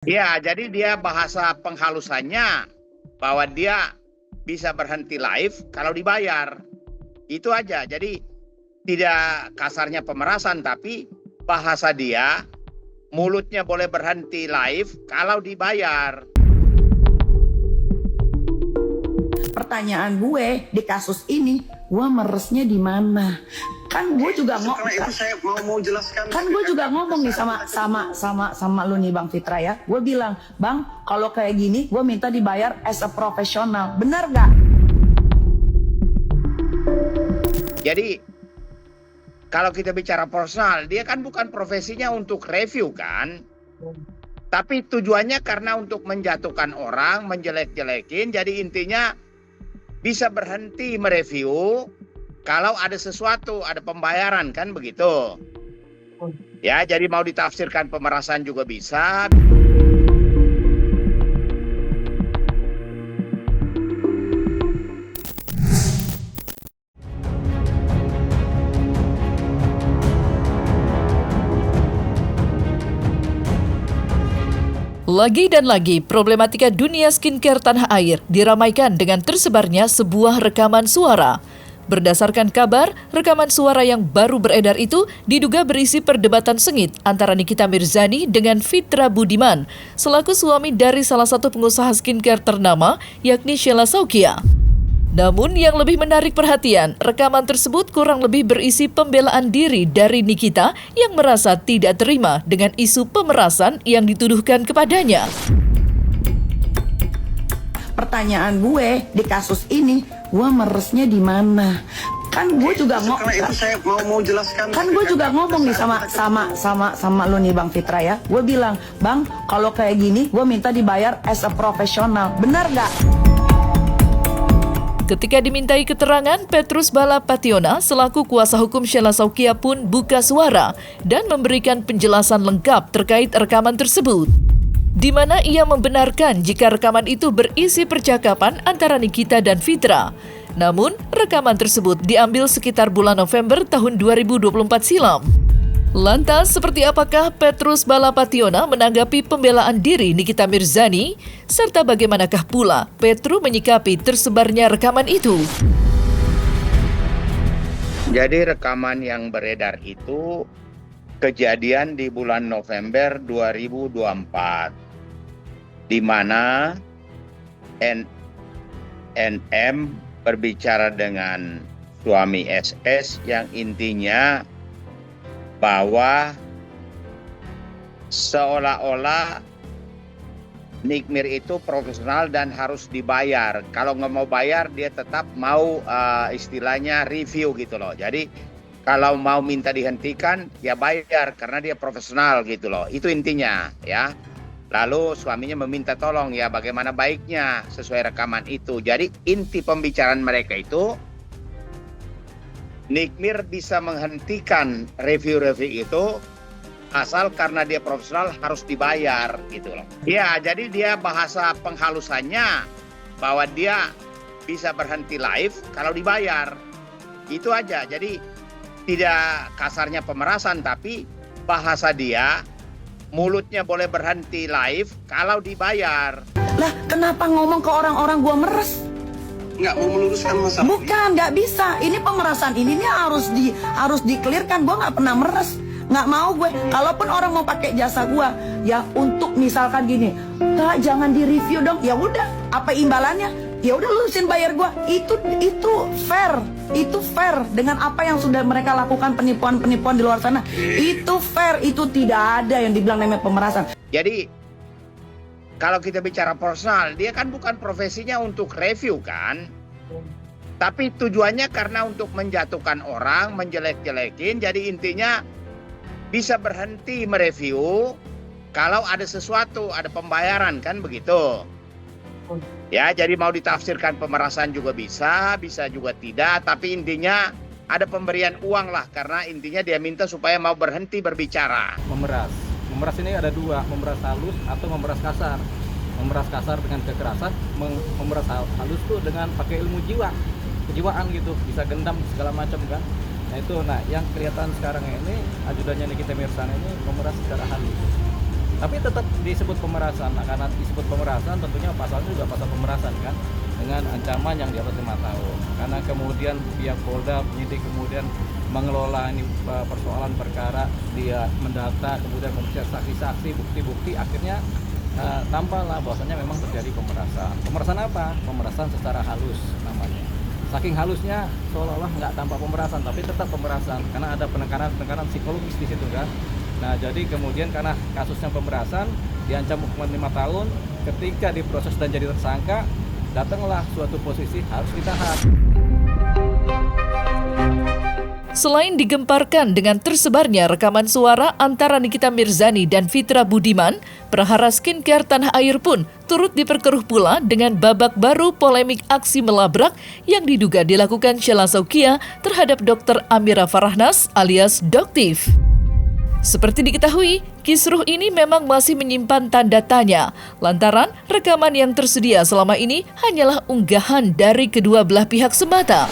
Ya, jadi dia bahasa penghalusannya bahwa dia bisa berhenti live kalau dibayar. Itu aja. Jadi tidak kasarnya pemerasan, tapi bahasa dia mulutnya boleh berhenti live kalau dibayar. Pertanyaan gue di kasus ini, gue meresnya di mana? Kan gue juga ngomong. Itu saya mau jelaskan. Kan gue juga ngomong nih sama lu nih Bang Fitra ya. Gue bilang, Bang, kalau kayak gini, gue minta dibayar as a profesional. Benar gak? Jadi kalau kita bicara personal, dia kan bukan profesinya untuk review kan? Tapi tujuannya karena untuk menjatuhkan orang, menjelek-jelekin. Jadi intinya bisa berhenti mereview kalau ada sesuatu, ada pembayaran kan begitu. Ya, jadi mau ditafsirkan pemerasan juga bisa. Lagi dan lagi, problematika dunia skincare tanah air diramaikan dengan tersebarnya sebuah rekaman suara. Berdasarkan kabar, rekaman suara yang baru beredar itu diduga berisi perdebatan sengit antara Nikita Mirzani dengan Fitra Budiman, selaku suami dari salah satu pengusaha skincare ternama, yakni Sheila Saukia. Namun yang lebih menarik perhatian, rekaman tersebut kurang lebih berisi pembelaan diri dari Nikita yang merasa tidak terima dengan isu pemerasan yang dituduhkan kepadanya. Pertanyaan gue di kasus ini, gue meresnya di mana? Kan gue juga ngomong. Karena itu saya mau jelaskan. Kan gue juga ngomong nih sama lu nih Bang Fitra ya. Gue bilang, Bang, kalau kayak gini, gue minta dibayar as a profesional. Benar gak? Ketika dimintai keterangan, Petrus Balapationa selaku kuasa hukum Sheila Saukia pun buka suara dan memberikan penjelasan lengkap terkait rekaman tersebut, di mana ia membenarkan jika rekaman itu berisi percakapan antara Nikita dan Fitra. Namun, rekaman tersebut diambil sekitar bulan November tahun 2024 silam. Lantas, seperti apakah Petrus Balapationa menanggapi pembelaan diri Nikita Mirzani? Serta bagaimanakah pula Petru menyikapi tersebarnya rekaman itu? Jadi rekaman yang beredar itu kejadian di bulan November 2024, di mana NM berbicara dengan suami SS yang intinya bahwa seolah-olah Nikmir itu profesional dan harus dibayar. Kalau nggak mau bayar, dia tetap mau istilahnya review gitu loh. Jadi kalau mau minta dihentikan, ya bayar karena dia profesional gitu loh. Itu intinya ya. Lalu suaminya meminta tolong ya bagaimana baiknya sesuai rekaman itu. Jadi inti pembicaraan mereka itu, Nikmir bisa menghentikan review-review itu asal karena dia profesional harus dibayar gitu loh. Ya, jadi dia bahasa penghalusannya bahwa dia bisa berhenti live kalau dibayar. Itu aja. Jadi tidak kasarnya pemerasan, tapi bahasa dia mulutnya boleh berhenti live kalau dibayar. Lah, kenapa ngomong ke orang-orang gue meres? Nggak mau meluruskan masalah. Bukan, nggak bisa. Ini pemerasan ini harus di-clearkan. Gue nggak pernah meres, nggak mau gue. Kalaupun orang mau pakai jasa gue, ya untuk misalkan gini, Kak jangan di-review dong. Ya udah, apa imbalannya? Ya udah lurusin bayar gue. Itu fair, itu fair dengan apa yang sudah mereka lakukan penipuan-penipuan di luar sana. Itu fair, itu tidak ada yang dibilang namanya pemerasan. Jadi kalau kita bicara personal, dia kan bukan profesinya untuk review kan? Tapi tujuannya karena untuk menjatuhkan orang, menjelek-jelekin. Jadi intinya bisa berhenti mereview kalau ada sesuatu, ada pembayaran kan begitu. Ya, jadi mau ditafsirkan pemerasan juga bisa juga tidak. Tapi intinya ada pemberian uang lah karena intinya dia minta supaya mau berhenti berbicara. Memeras ini ada dua, memeras halus atau memeras kasar. Memeras kasar dengan kekerasan, memeras halus tuh dengan pakai ilmu kejiwaan gitu, bisa gendam segala macam kan. Nah yang kelihatan sekarang ini ajudannya Nikita Mirzani ini memeras secara halus. tapi tetap disebut pemerasan. Nah, karena disebut pemerasan tentunya pasalnya juga pasal pemerasan kan, dengan ancaman yang di atas 5 tahun. Karena kemudian pihak Polda penyidik kemudian mengelola ini persoalan perkara, dia mendata, kemudian memeriksa saksi-saksi, bukti-bukti, akhirnya tampaklah bahwasanya memang terjadi pemerasan. Pemerasan apa? Pemerasan secara halus namanya. Saking halusnya seolah-olah nggak tampak pemerasan, tapi tetap pemerasan karena ada penekanan psikologis di situ kan. Nah, jadi kemudian karena kasusnya pemerasan diancam hukuman 5 tahun, ketika diproses dan jadi tersangka, datanglah suatu posisi harus ditahan. Selain digemparkan dengan tersebarnya rekaman suara antara Nikita Mirzani dan Fitra Budiman, Prahara Skincare Tanah Air pun turut diperkeruh pula dengan babak baru polemik aksi melabrak yang diduga dilakukan Sheila Saukia terhadap Dr. Amira Farahnas alias Doktif. Seperti diketahui, kisruh ini memang masih menyimpan tanda tanya, lantaran rekaman yang tersedia selama ini hanyalah unggahan dari kedua belah pihak semata.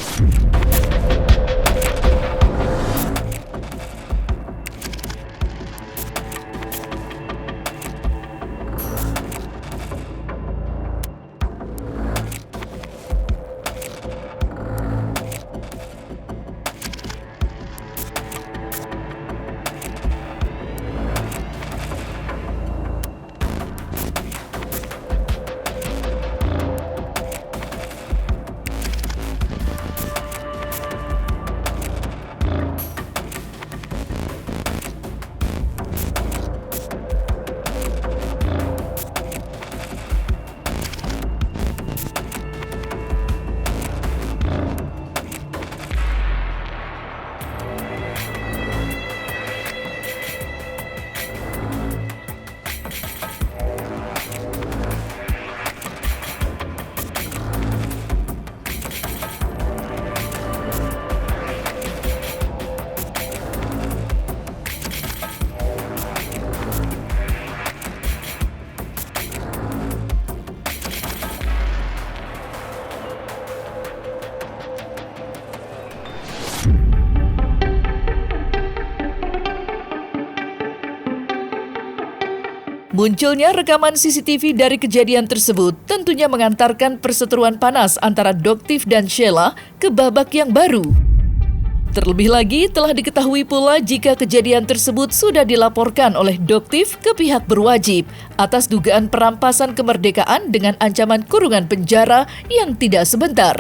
Munculnya rekaman CCTV dari kejadian tersebut tentunya mengantarkan perseteruan panas antara Doktif dan Sheila ke babak yang baru. Terlebih lagi telah diketahui pula jika kejadian tersebut sudah dilaporkan oleh Doktif ke pihak berwajib atas dugaan perampasan kemerdekaan dengan ancaman kurungan penjara yang tidak sebentar.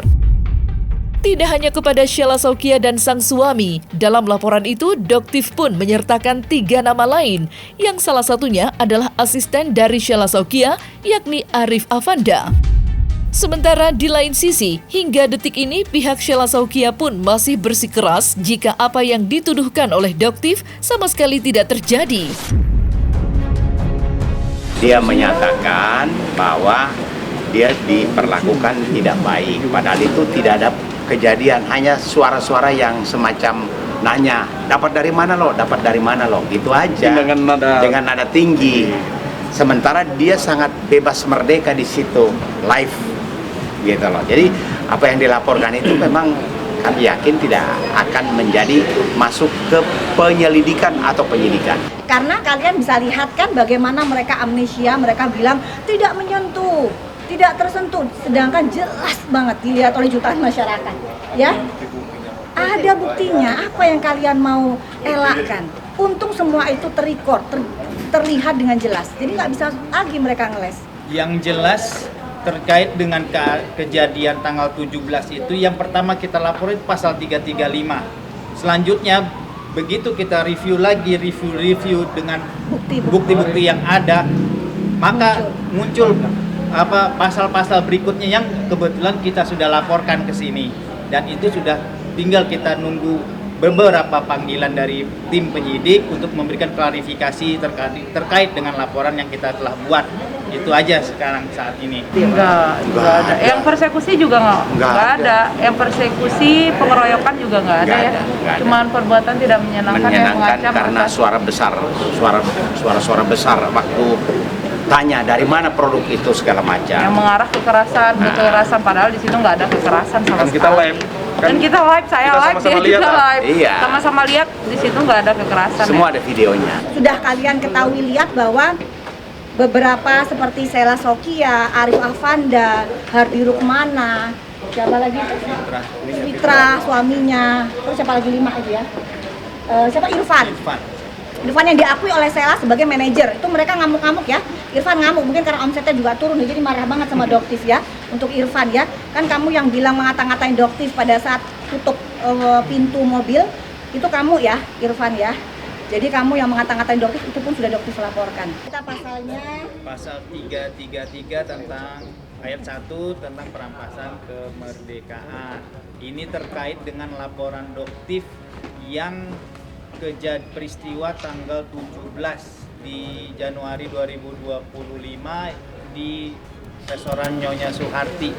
Tidak hanya kepada Sheila Saukia dan sang suami, dalam laporan itu Doktif pun menyertakan 3 nama lain, yang salah satunya adalah asisten dari Sheila Saukia, yakni Arif Afanda. Sementara di lain sisi, hingga detik ini pihak Sheila Saukia pun masih bersikeras jika apa yang dituduhkan oleh Doktif sama sekali tidak terjadi. Dia menyatakan bahwa dia diperlakukan tidak baik, padahal itu tidak ada kejadian, hanya suara-suara yang semacam nanya, dapat dari mana lo, gitu aja, dengan nada tinggi. Sementara dia sangat bebas merdeka di situ, live, gitu loh. Jadi apa yang dilaporkan itu memang kami yakin tidak akan menjadi masuk ke penyelidikan atau penyidikan. Karena kalian bisa lihat kan bagaimana mereka amnesia, mereka bilang tidak menyentuh, tidak tersentuh, sedangkan jelas banget dilihat oleh jutaan masyarakat, ya. Ada buktinya, apa yang kalian mau elakkan? Untung semua itu terlihat dengan jelas, jadi nggak bisa lagi mereka ngeles. Yang jelas terkait dengan kejadian tanggal 17 itu, yang pertama kita laporin pasal 335. Selanjutnya begitu kita review lagi, review dengan bukti-bukti yang ada, maka muncul pasal-pasal berikutnya yang kebetulan kita sudah laporkan ke sini, dan itu sudah tinggal kita nunggu beberapa panggilan dari tim penyidik untuk memberikan klarifikasi terkait dengan laporan yang kita telah buat. Itu aja sekarang saat ini. Enggak ada. Yang persekusi juga nggak ada. Yang persekusi pengeroyokan juga nggak ada ya. Cuman perbuatan tidak menyenangkan yang mengancam karena suara besar waktu tanya dari mana produk itu segala macam. Yang mengarah kekerasan, padahal di situ nggak ada kekerasan sama sekali. Kita live. Dan kita live, saya live, dia juga live. Iya. Sama-sama lihat di situ nggak ada kekerasan. Semua ada videonya. Sudah kalian ketahui lihat bahwa beberapa seperti Sheila Sokia, Arif Afanda, Hardi Rukmana, siapa lagi itu? Fitra, suaminya, terus siapa lagi 5 aja ya? Siapa? Irfan yang diakui oleh Sheila sebagai manajer. Itu mereka ngamuk-ngamuk ya. Irfan ngamuk, mungkin karena omsetnya juga turun, jadi marah banget sama Doktif ya. Untuk Irfan ya, kan kamu yang bilang ngata-ngatain Doktif pada saat tutup pintu mobil, itu kamu ya, Irfan ya. Jadi kamu yang mengata-ngatain Doktif, itu pun sudah Doktif laporkan. Kita pasalnya Pasal 333 tentang ayat 1 tentang perampasan kemerdekaan. Ini terkait dengan laporan Doktif yang peristiwa tanggal 17 di Januari 2025 di restoran Nyonya Suharti.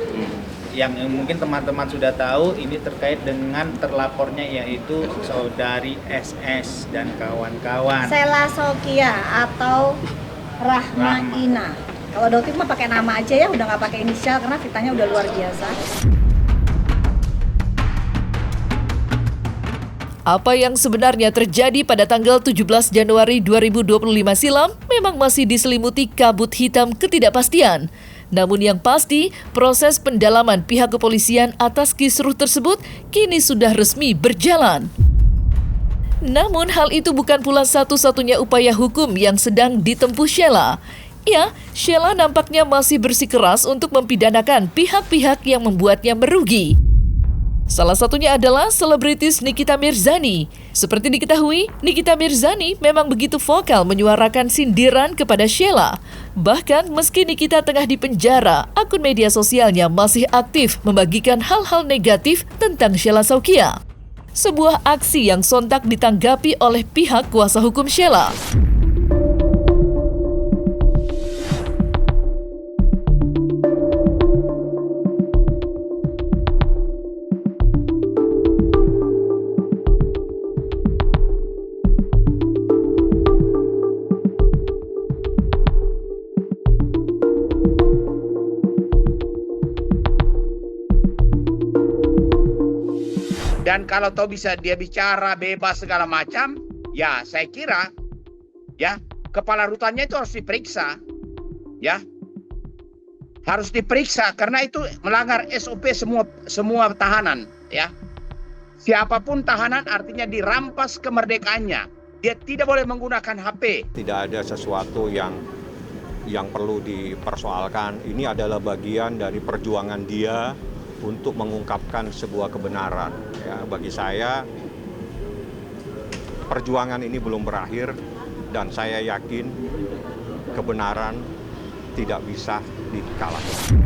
Yang mungkin teman-teman sudah tahu, ini terkait dengan terlapornya yaitu saudari SS dan kawan-kawan. Sheila Sokia atau Rahma Ina. Kalau Doktif mah pakai nama aja ya, udah nggak pakai inisial karena fitnahnya udah luar biasa. Apa yang sebenarnya terjadi pada tanggal 17 Januari 2025 silam memang masih diselimuti kabut hitam ketidakpastian. Namun yang pasti, proses pendalaman pihak kepolisian atas kisruh tersebut kini sudah resmi berjalan. Namun hal itu bukan pula satu-satunya upaya hukum yang sedang ditempuh Sheila. Ya, Sheila nampaknya masih bersikeras untuk mempidanakan pihak-pihak yang membuatnya merugi. Salah satunya adalah selebritis Nikita Mirzani. Seperti diketahui, Nikita Mirzani memang begitu vokal menyuarakan sindiran kepada Sheila. Bahkan meski Nikita tengah di penjara, akun media sosialnya masih aktif membagikan hal-hal negatif tentang Sheila Sokia. Sebuah aksi yang sontak ditanggapi oleh pihak kuasa hukum Sheila. Dan kalau toh bisa dia bicara bebas segala macam, ya saya kira ya kepala rutannya itu harus diperiksa. Ya. Harus diperiksa karena itu melanggar SOP semua tahanan, ya. Siapapun tahanan artinya dirampas kemerdekaannya. Dia tidak boleh menggunakan HP. Tidak ada sesuatu yang perlu dipersoalkan. Ini adalah bagian dari perjuangan dia untuk mengungkapkan sebuah kebenaran. Ya, bagi saya, perjuangan ini belum berakhir dan saya yakin kebenaran tidak bisa dikalahkan.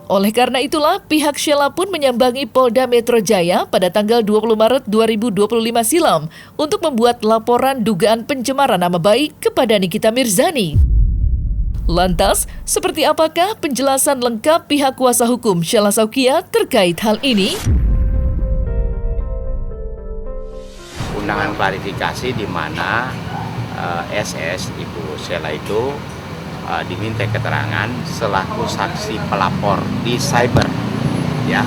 Oleh karena itulah, pihak Sheila pun menyambangi Polda Metro Jaya pada tanggal 20 Maret 2025 silam untuk membuat laporan dugaan pencemaran nama baik kepada Nikita Mirzani. Lantas, seperti apakah penjelasan lengkap pihak kuasa hukum Sheila Sokia terkait hal ini? Undangan klarifikasi di mana SS, Ibu Sheila itu diminta keterangan selaku saksi pelapor di cyber ya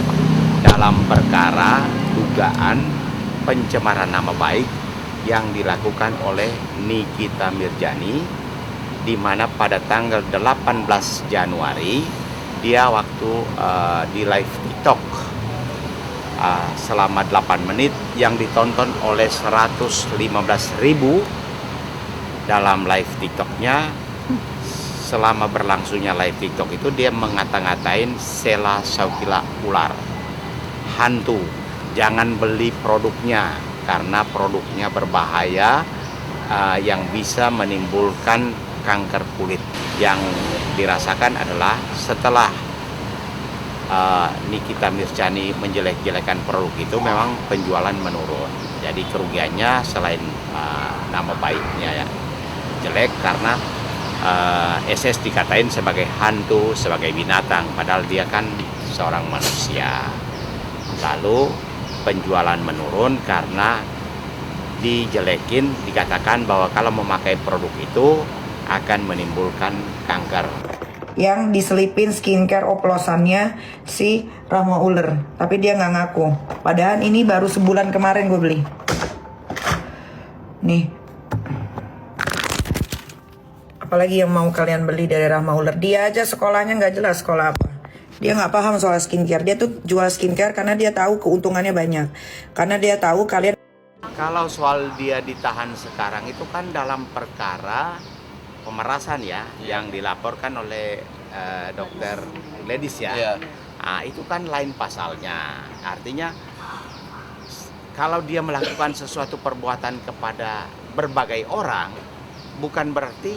dalam perkara dugaan pencemaran nama baik yang dilakukan oleh Nikita Mirzani, di mana pada tanggal 18 Januari dia waktu di live TikTok selama 8 menit yang ditonton oleh 115.000 dalam live TikToknya. Selama berlangsungnya live TikTok itu dia mengata-ngatain Sheila Sokia ular, hantu, jangan beli produknya karena produknya berbahaya yang bisa menimbulkan kanker kulit. Yang dirasakan adalah setelah Nikita Mirzani menjelek-jelekan produk itu memang penjualan menurun. Jadi kerugiannya selain nama baiknya ya jelek karena SS dikatain sebagai hantu, sebagai binatang, padahal dia kan seorang manusia. Lalu penjualan menurun karena dijelekin, dikatakan bahwa kalau memakai produk itu akan menimbulkan kanker. Yang diselipin skincare oplosannya si Rahma Uler, tapi dia nggak ngaku. Padahal ini baru sebulan kemarin gue beli. Nih. Apalagi yang mau kalian beli dari Rahma Uler. Dia aja sekolahnya nggak jelas sekolah apa. Dia nggak paham soal skincare. Dia tuh jual skincare karena dia tahu keuntungannya banyak. Karena dia tahu kalian. Kalau soal dia ditahan sekarang itu kan dalam perkara pemerasan ya, yang dilaporkan oleh dokter Gladys ya. Nah, itu kan lain pasalnya. Artinya kalau dia melakukan sesuatu perbuatan kepada berbagai orang, bukan berarti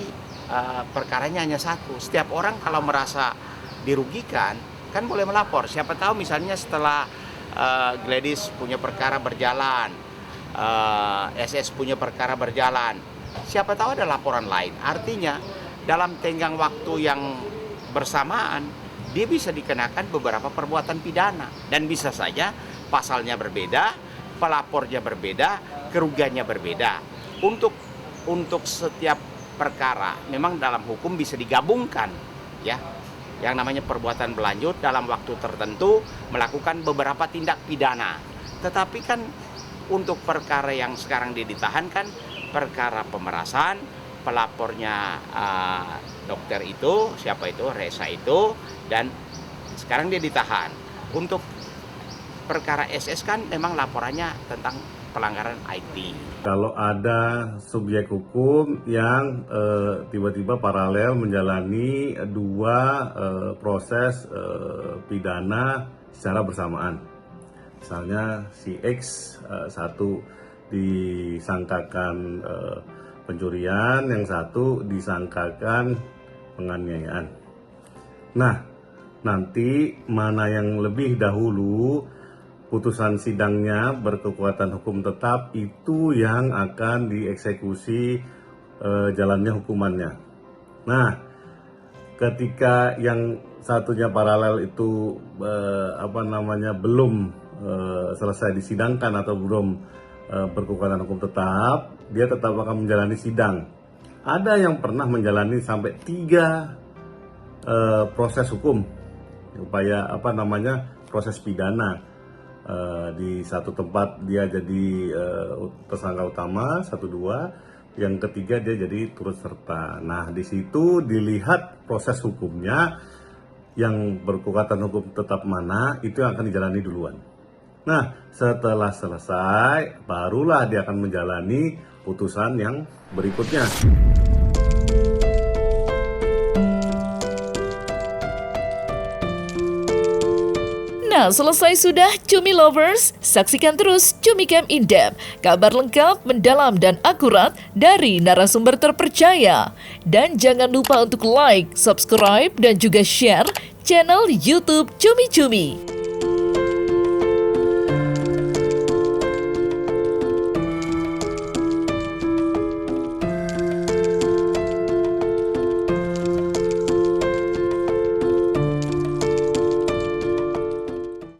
perkaranya hanya satu. Setiap orang kalau merasa dirugikan kan boleh melapor. Siapa tahu misalnya setelah Gladys punya perkara berjalan, SS punya perkara berjalan, siapa tahu ada laporan lain. Artinya dalam tenggang waktu yang bersamaan dia bisa dikenakan beberapa perbuatan pidana, dan bisa saja pasalnya berbeda, pelapornya berbeda, kerugiannya berbeda. Untuk setiap perkara memang dalam hukum bisa digabungkan ya, yang namanya perbuatan berlanjut dalam waktu tertentu melakukan beberapa tindak pidana. Tetapi kan untuk perkara yang sekarang dia ditahan kan perkara pemerasan, pelapornya dokter itu, siapa itu, Reza itu, dan sekarang dia ditahan. Untuk perkara SS kan memang laporannya tentang pelanggaran IT. Kalau ada subjek hukum yang tiba-tiba paralel menjalani dua proses pidana secara bersamaan. Misalnya si X satu disangkakan pencurian, yang satu disangkakan penganiayaan. Nah, nanti mana yang lebih dahulu putusan sidangnya berkekuatan hukum tetap, itu yang akan dieksekusi jalannya hukumannya. Nah, ketika yang satunya paralel itu belum selesai disidangkan atau belum berkekuatan hukum tetap, dia tetap akan menjalani sidang. Ada yang pernah menjalani sampai 3 proses hukum, upaya proses pidana. Di satu tempat dia jadi tersangka utama 1-2, yang ketiga dia jadi turut serta. Nah, di situ dilihat proses hukumnya yang berkekuatan hukum tetap mana, itu yang akan dijalani duluan. Nah, setelah selesai barulah dia akan menjalani putusan yang berikutnya. Nah, selesai sudah Cumi Lovers, saksikan terus Cumi Camp In-Depth, kabar lengkap, mendalam, dan akurat dari narasumber terpercaya. Dan jangan lupa untuk like, subscribe, dan juga share channel YouTube Cumi Cumi.